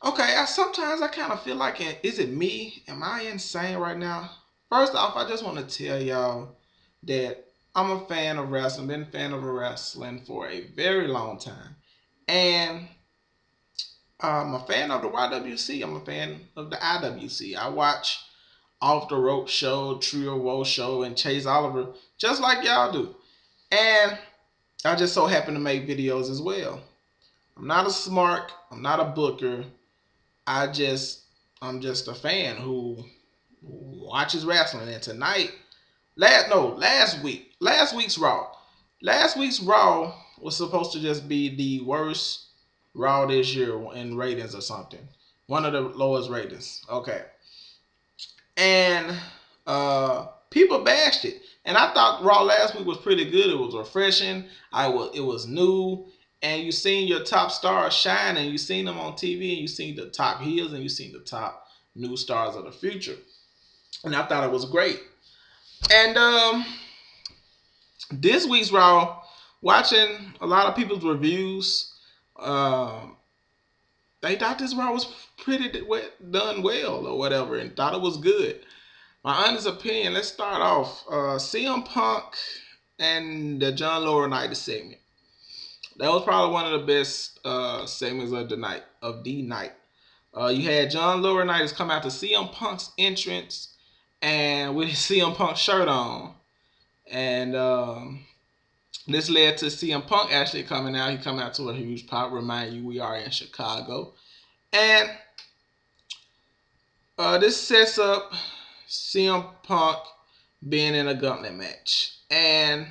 Okay, sometimes I kind of feel like, is it me? Am I insane right now? First off, I just want to tell y'all that I'm a fan of wrestling, been a fan of wrestling for a very long time. And I'm a fan of the YWC. I'm a fan of the IWC. I watch Off the Rope Show, Trio Woe Show, and Chase Oliver just like y'all do. And I just so happen to make videos as well. I'm not a smart, I'm not a booker. I just I'm just a fan who watches wrestling. And tonight, last week's Raw. Last week's Raw was supposed to just be the worst Raw this year in ratings or something. One of the lowest ratings. Okay. And people bashed it. And I thought Raw last week was pretty good. It was refreshing. It was new. And you seen your top stars shine, and you seen them on TV, and you seen the top heels, and you seen the top new stars of the future. And I thought it was great. And this week's Raw, watching a lot of people's reviews, um, they thought this Raw was pretty done well or whatever, and thought it was good. My honest opinion, let's start off. CM Punk and the John Laurinaitis segment. That was probably one of the best segments of the night. You had John Laurinaitis come out to CM Punk's entrance and with his CM Punk shirt on, and this led to CM Punk actually coming out. He come out to a huge pop. Remind you, we are in Chicago, and this sets up CM Punk being in a gauntlet match. And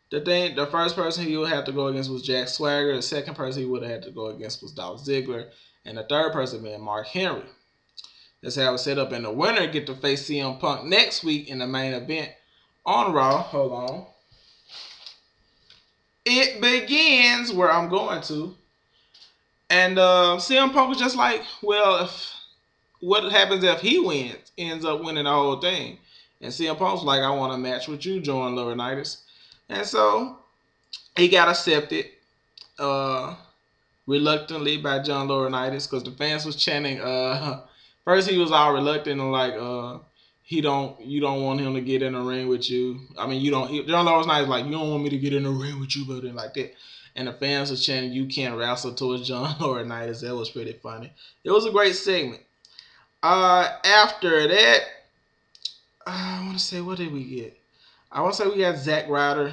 the first person he would have to go against was Jack Swagger. The second person he would have had to go against was Dolph Ziggler, and the third person being Mark Henry. That's how it was set up. And the winner get to face CM Punk next week in the main event on Raw. Hold on. It begins where I'm going to. And CM Punk was just like, well, what happens if he ends up winning the whole thing? And CM Punk's like, I want a match with you, John Laurinaitis. And so he got accepted reluctantly by John Laurinaitis because the fans was chanting. First he was all reluctant and like, you don't want him to get in the ring with you. I mean, John Laurinaitis like, you don't want me to get in the ring with you, but then like that. And the fans was chanting, you can't wrestle towards John Laurinaitis. That was pretty funny. It was a great segment. After that, I want to say, what did we get? I want to say we got Zack Ryder.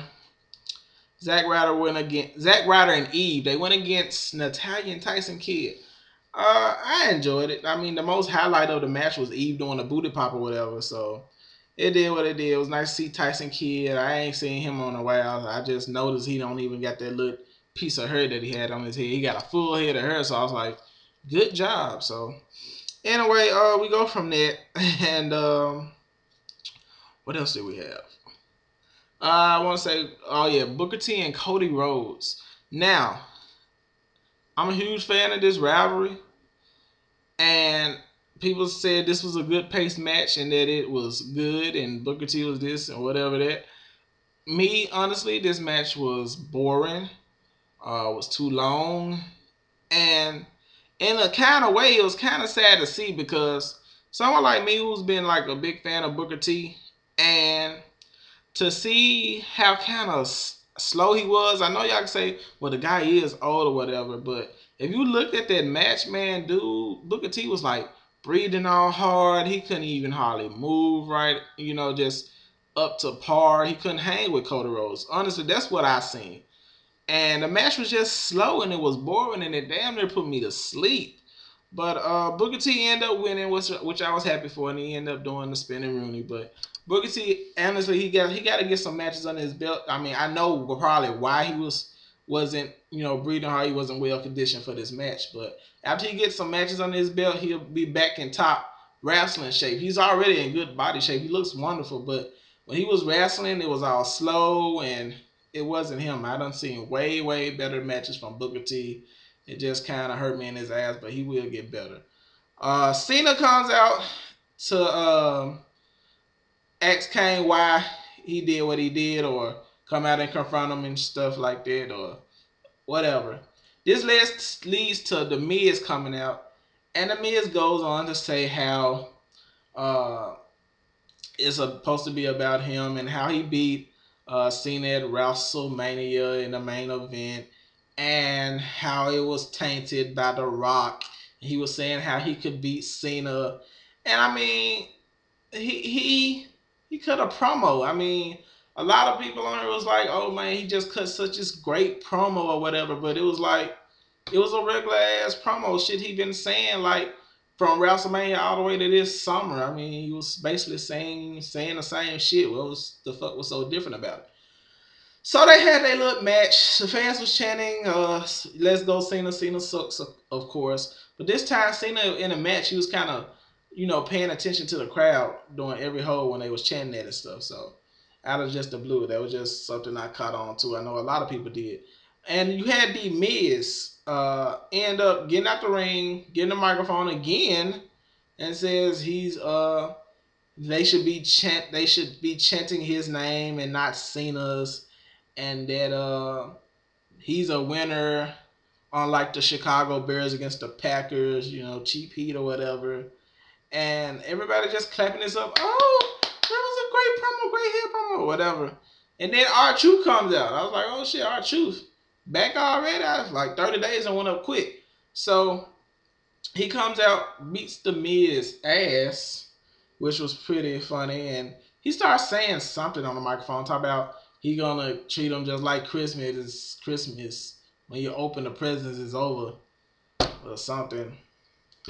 Zack Ryder and Eve. They went against Natalya and Tyson Kidd. I enjoyed it. I mean, the most highlight of the match was Eve doing a booty pop or whatever. So it did what it did. It was nice to see Tyson Kidd. I ain't seen him on a while. I just noticed he don't even got that little piece of hair that he had on his head. He got a full head of hair. So I was like, good job. So anyway, we go from that. And what else did we have? I want to say, oh yeah, Booker T and Cody Rhodes. Now, I'm a huge fan of this rivalry, and people said this was a good paced match and that it was good, and Booker T was this and whatever that. Me, honestly, this match was boring. Was too long, and in a kind of way, it was kind of sad to see because someone like me who's been like a big fan of Booker T, and to see how kind of slow he was. I know y'all can say, well, the guy is old or whatever, but if you looked at that match, man, dude, Booker T was like breathing all hard. He couldn't even hardly move right, just up to par. He couldn't hang with Cody Rhodes. Honestly, that's what I seen. And the match was just slow and it was boring and it damn near put me to sleep. But Booker T ended up winning, which I was happy for, and he ended up doing the spinning Rooney. But Booker T, honestly, he got to get some matches under his belt. I mean, I know probably why he wasn't breathing hard. He wasn't well conditioned for this match. But after he gets some matches under his belt, he'll be back in top wrestling shape. He's already in good body shape. He looks wonderful. But when he was wrestling, it was all slow and it wasn't him. I done seen way, way better matches from Booker T. It just kind of hurt me in his ass, but he will get better. Cena comes out to ask Kane why he did what he did, or come out and confront him and stuff like that, or whatever. This leads to The Miz coming out And the Miz goes on to say how uh, it's supposed to be about him and how he beat Cena at WrestleMania in the main event, and how it was tainted by The Rock. He was saying how he could beat Cena, and I mean, he cut a promo. I mean, a lot of people on here was like, "Oh man, he just cut such a great promo or whatever," but it was like it was a regular ass promo shit he been saying like from WrestleMania all the way to this summer. I mean, he was basically saying the same shit. What was the fuck was so different about it? So they had their little match. The fans was chanting, "Let's go Cena, Cena sucks," of course. But this time, Cena in the match, he was kind of, paying attention to the crowd during every hold when they was chanting that and stuff. So out of just the blue, that was just something I caught on to. I know a lot of people did. And you had the Miz end up getting out the ring, getting the microphone again, and says they should be chanting his name and not Cena's, and that he's a winner, unlike the Chicago Bears against the Packers, cheap heat or whatever. And everybody just clapping this up. Oh, that was a great promo, great hit promo, whatever. And then R-Truth comes out. I was like, oh shit, R-Truth back already. I was like 30 days and went up quick. So he comes out, beats the Miz ass, which was pretty funny, and he starts saying something on the microphone, talk about he gonna treat him just like Christmas is Christmas. When you open the presents, it's over, or something.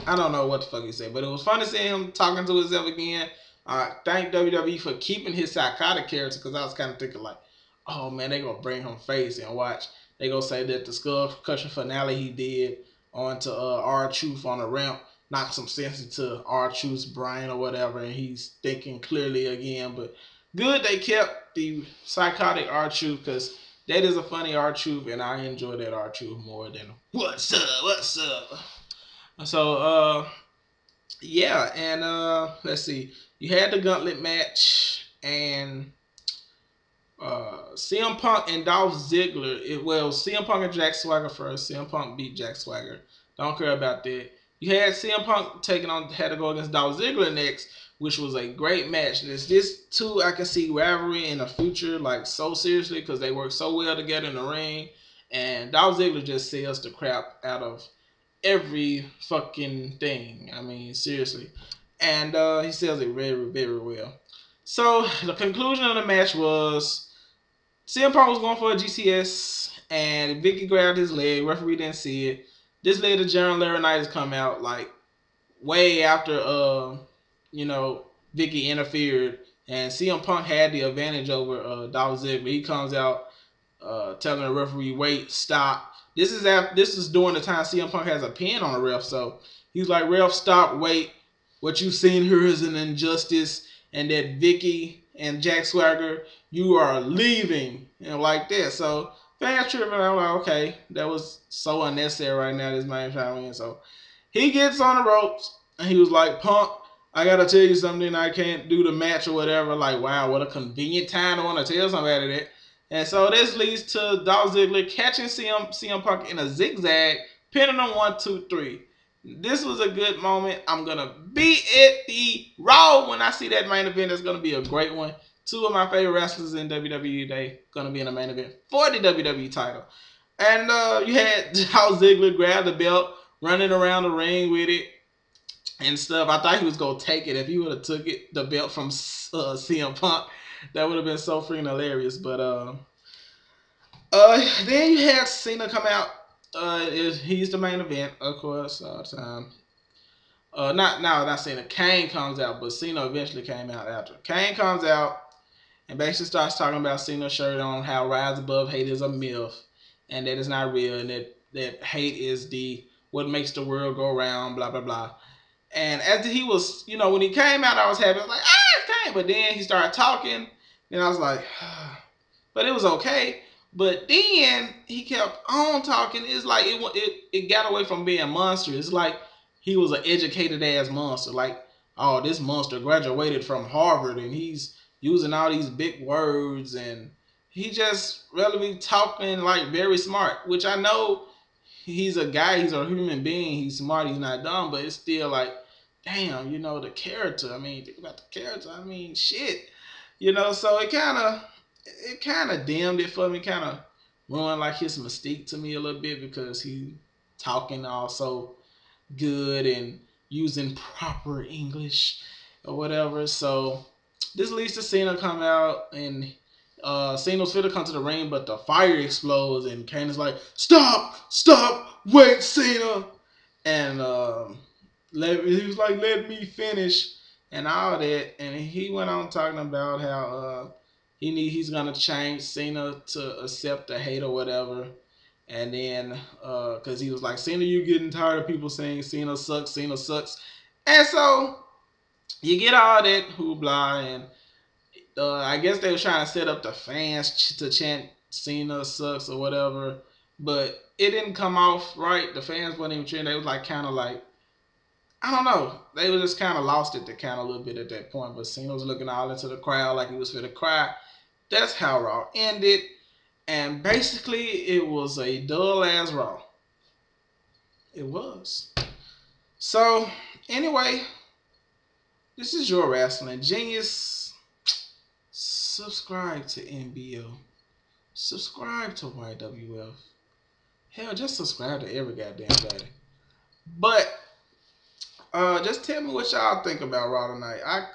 I don't know what the fuck he said, but it was fun to see him talking to himself again. Thank WWE for keeping his psychotic character, because I was kind of thinking like, oh man, they gonna bring him face and watch. They gonna say that the skull concussion finale he did onto R-Truth on the ramp knocked some sense into R-Truth's brain or whatever, and he's thinking clearly again. But good they kept the psychotic R-Truth, because that is a funny R-Truth, and I enjoy that R-Truth more than what's up. So yeah, and let's see. You had the gauntlet match, and CM Punk and Dolph Ziggler. CM Punk and Jack Swagger first. CM Punk beat Jack Swagger. Don't care about that. You had CM Punk had to go against Dolph Ziggler next, which was a great match. This two, I can see rivalry in the future, like so seriously, because they work so well together in the ring. And Dolph Ziggler just sells the crap out of every fucking thing. I mean, seriously. And he sells it very, very well. So the conclusion of the match was CM Punk was going for a GCS, and Vicky grabbed his leg. Referee didn't see it. This led to Jaron Laurinaitis come out like way after Vicky interfered, and CM Punk had the advantage over Dolph Ziggler. He comes out telling the referee, "Wait, stop." This is during the time CM Punk has a pin on the ref, so he's like, "Ref, stop, wait. What you've seen here is an injustice, and that Vicky and Jack Swagger, you are leaving," like that. So fans tripping. I'm like, okay, that was so unnecessary right now. This man trying to win. So he gets on the ropes, and he was like, "Punk, I gotta tell you something. I can't do the match or whatever." Like, wow, what a convenient time to want to tell somebody that. And so this leads to Dolph Ziggler catching CM Punk in a zigzag, pinning him 1, 2, 3. This was a good moment. I'm gonna be at the Raw when I see that main event. It's gonna be a great one. Two of my favorite wrestlers in WWE, they gonna be in the main event for the WWE title. And you had Dolph Ziggler grab the belt, running around the ring with it and stuff. I thought he was gonna take it. If he would have took the belt from CM Punk, that would have been so freaking hilarious. But then you had Cena come out. He's the main event, of course, all the time. Not Cena. Kane comes out, but Cena eventually came out after. Kane comes out and basically starts talking about Cena's shirt on how Rise Above Hate is a myth, and that it's not real, and that hate is what makes the world go round, blah, blah, blah. And after he was, when he came out, I was happy. I was like, it's Kane. But then he started talking, and I was like, but it was okay. But then he kept on talking. It's like it got away from being monster. It's like he was an educated ass monster. Like, oh, this monster graduated from Harvard and he's using all these big words, and he just really be talking like very smart, which I know he's a guy, he's a human being, he's smart, he's not dumb, but it's still like, damn, you know, the character. I mean, think about the character. I mean, shit. You know, so it kinda dimmed it for me, kinda ruined like his mystique to me a little bit because he talking also good and using proper English or whatever. So this leads to Cena come out and Cena's fit to come to the ring, but the fire explodes and Kane is like, stop, wait, Cena. And he was like, let me finish and all that. And he went on talking about how he's gonna change Cena to accept the hate or whatever. And then because he was like, Cena, you getting tired of people saying Cena sucks, and so you get all that hoopla, and I guess they were trying to set up the fans to chant Cena sucks or whatever, but it didn't come off right. The fans weren't even cheering. They was like kind of like, I don't know. They were just kind of lost it to kind of a little bit at that point. But Cena was looking all into the crowd like he was for the cry. That's how Raw ended. And basically, it was a dull ass Raw. It was. So, anyway, this is your wrestling genius. Subscribe to NBO. Subscribe to YWF. Hell, just subscribe to every goddamn day. But just tell me what y'all think about Raw tonight. I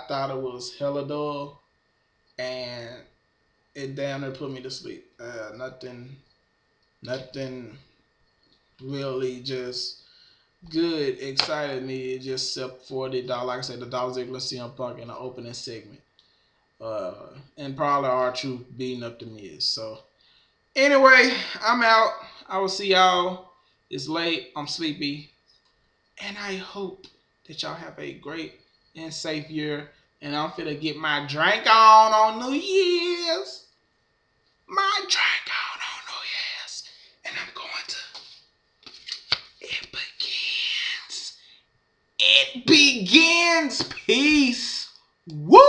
thought it was hella dull, and it damn near put me to sleep. Nothing really just good excited me. Just except for like I said, the Dollar Ziggler CM Punk in the opening segment, and probably R-Truth beating up the Miz. So anyway, I'm out. I will see y'all. It's late. I'm sleepy. And I hope that y'all have a great and safe year. And I'm finna get my drink on New Year's. My drink on New Year's. And I'm going to... It begins. Peace. Woo!